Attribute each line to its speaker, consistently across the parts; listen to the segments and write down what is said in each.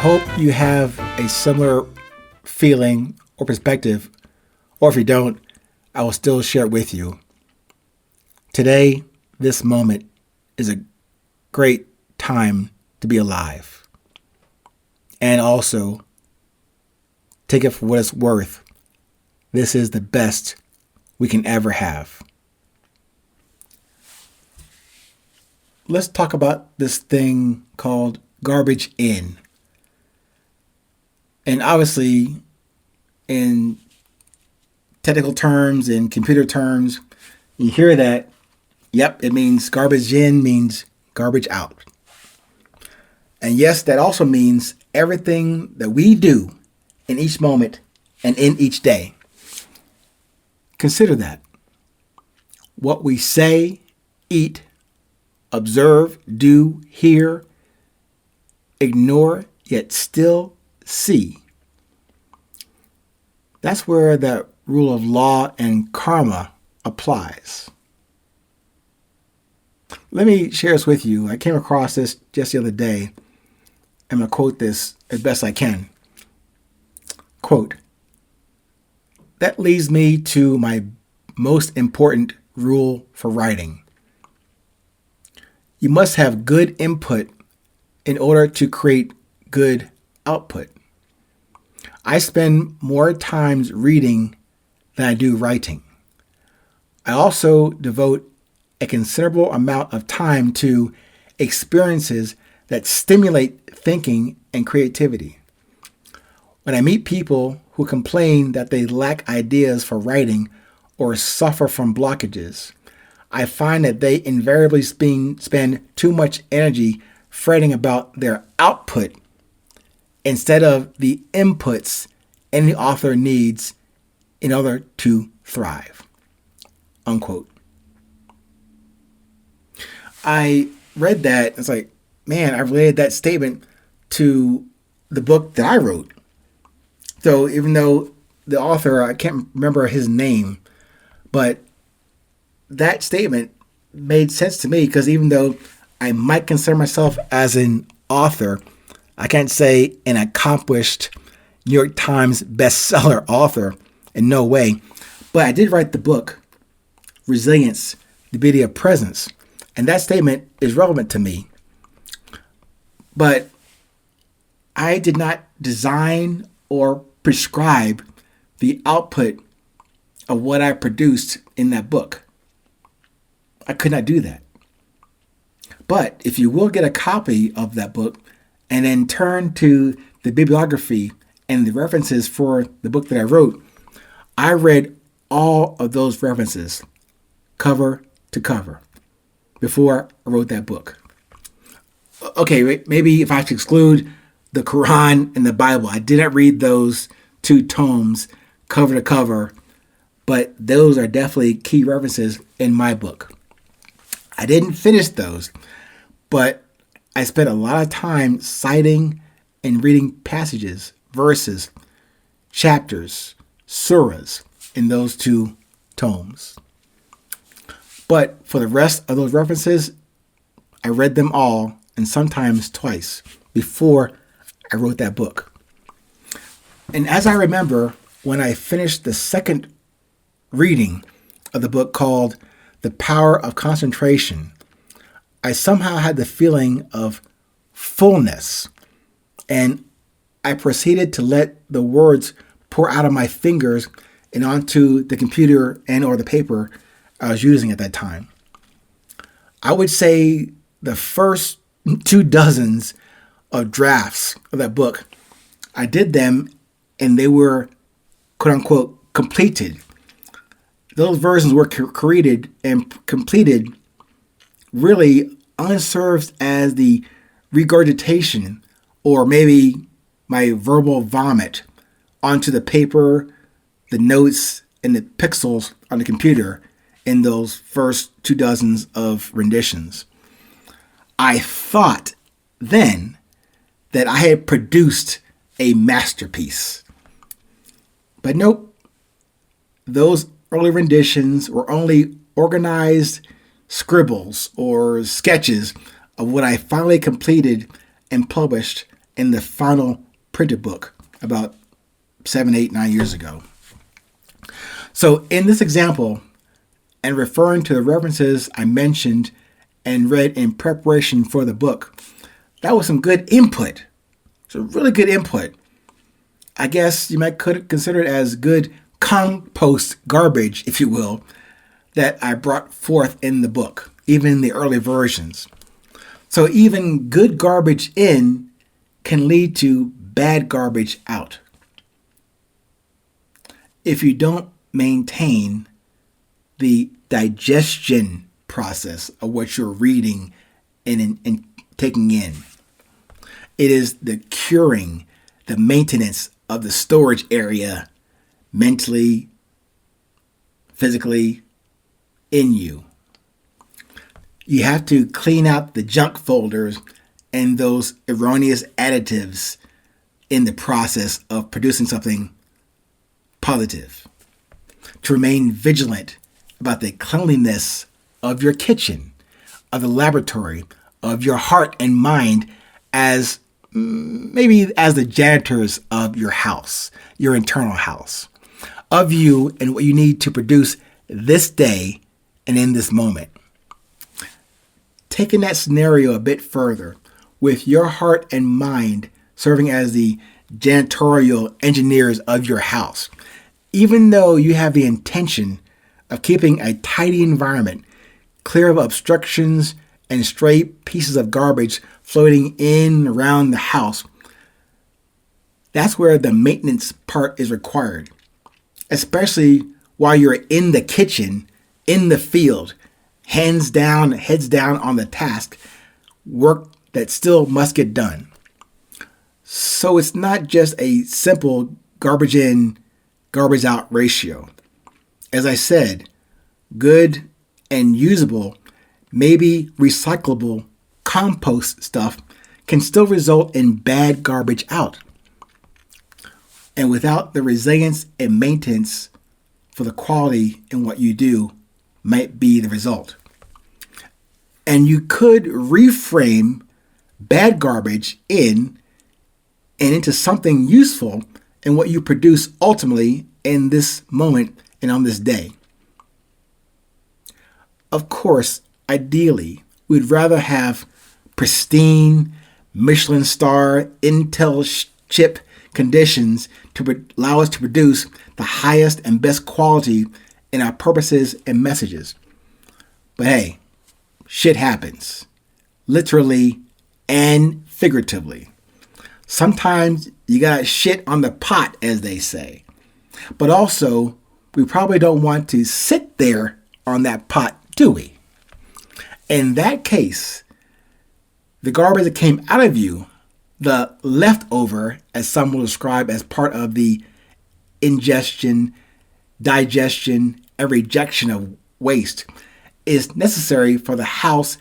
Speaker 1: hope you have a similar feeling or perspective, or if you don't, I will still share it with you. Today, this moment is a great time to be alive. And also, take it for what it's worth. This is the best we can ever have. Let's talk about this thing called garbage in. And obviously, in technical terms, in computer terms, you hear that, yep, it means garbage in means garbage out. And yes, that also means everything that we do in each moment and in each day. Consider that. What we say, eat, observe, do, hear, ignore, yet still see. That's where the rule of law and karma applies. Let me share this with you. I came across this just the other day. I'm going to quote this as best I can. Quote, that leads me to my most important rule for writing. You must have good input in order to create good output. I spend more times reading than I do writing. I also devote a considerable amount of time to experiences that stimulate thinking and creativity. When I meet people who complain that they lack ideas for writing or suffer from blockages, I find that they invariably spend too much energy fretting about their output instead of the inputs any author needs in order to thrive. Unquote. I read that. It's like, man, I related that statement to the book that I wrote. So even though the author, I can't remember his name, but that statement made sense to me because even though I might consider myself as an author, I can't say an accomplished New York Times bestseller author in no way. But I did write the book, Resilience, the Beauty of Presence. And that statement is relevant to me. But I did not design or prescribe the output of what I produced in that book. I could not do that. But if you will get a copy of that book and then turn to the bibliography and the references for the book that I wrote, I read all of those references cover to cover before I wrote that book. Okay, maybe if I should exclude the Quran and the Bible, I didn't read those two tomes cover to cover, but those are definitely key references in my book. I didn't finish those, but I spent a lot of time citing and reading passages, verses, chapters, surahs in those two tomes. But for the rest of those references, I read them all and sometimes twice before I wrote that book. And as I remember, when I finished the second reading of the book called The Power of Concentration, I somehow had the feeling of fullness, and I proceeded to let the words pour out of my fingers and onto the computer and or the paper I was using at that time. I would say the first 2 dozens of drafts of that book, I did them and they were quote unquote completed. Those versions were created and completed really unserved as the regurgitation or maybe my verbal vomit onto the paper, the notes, and the pixels on the computer in those first 2 dozens of renditions. I thought then that I had produced a masterpiece. But nope, those early renditions were only organized scribbles or sketches of what I finally completed and published in the final printed book about 7, 8, 9 years ago. So in this example, and referring to the references I mentioned and read in preparation for the book, that was some good input. So really good input. I guess you might consider it as good compost garbage, if you will, that I brought forth in the book, even in the early versions. So even good garbage in can lead to bad garbage out if you don't maintain the digestion process of what you're reading and taking in. It is the curing, the maintenance of the storage area mentally, physically, in you. You have to clean out the junk folders and those erroneous additives in the process of producing something positive. To remain vigilant about the cleanliness of your kitchen, of the laboratory, of your heart and mind as maybe as the janitors of your house, your internal house, of you and what you need to produce this day and in this moment. Taking that scenario a bit further, with your heart and mind serving as the janitorial engineers of your house, even though you have the intention of keeping a tidy environment, clear of obstructions and stray pieces of garbage floating in around the house, that's where the maintenance part is required, especially while you're in the kitchen, in the field, heads down on the task, work that still must get done. So it's not just a simple garbage in, garbage out ratio. As I said, good and usable, maybe recyclable compost stuff can still result in bad garbage out. And without the resilience and maintenance for the quality in what you do might be the result. And you could reframe bad garbage in and into something useful in what you produce ultimately in this moment and on this day. Of course, ideally, we'd rather have pristine, Michelin star, Intel chip conditions to allow us to produce the highest and best quality in our purposes and messages. But hey, shit happens, literally and figuratively. Sometimes you got shit on the pot, as they say. But also, we probably don't want to sit there on that pot, do we? In that case, the garbage that came out of you, the leftover, as some will describe as part of the ingestion, digestion, and rejection of waste, is necessary for the house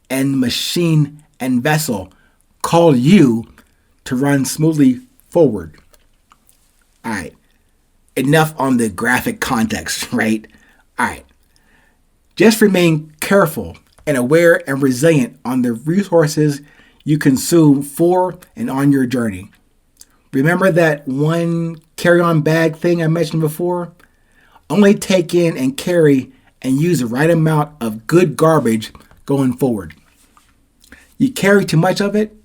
Speaker 1: and machine and vessel called you to run smoothly forward. All right. Enough on the graphic context, right? All right. Just remain careful and aware and resilient on the resources you consume for and on your journey. Remember that one carry-on bag thing I mentioned before? Only take in and carry and use the right amount of good garbage going forward. You carry too much of it,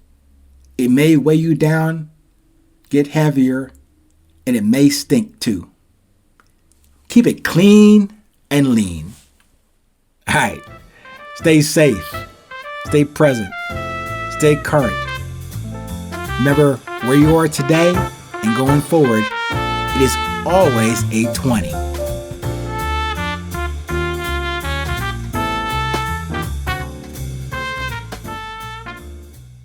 Speaker 1: it may weigh you down, get heavier, and it may stink too. Keep it clean and lean. All right. Stay safe. Stay present. Stay current. Remember where you are today and going forward, it is always a 20.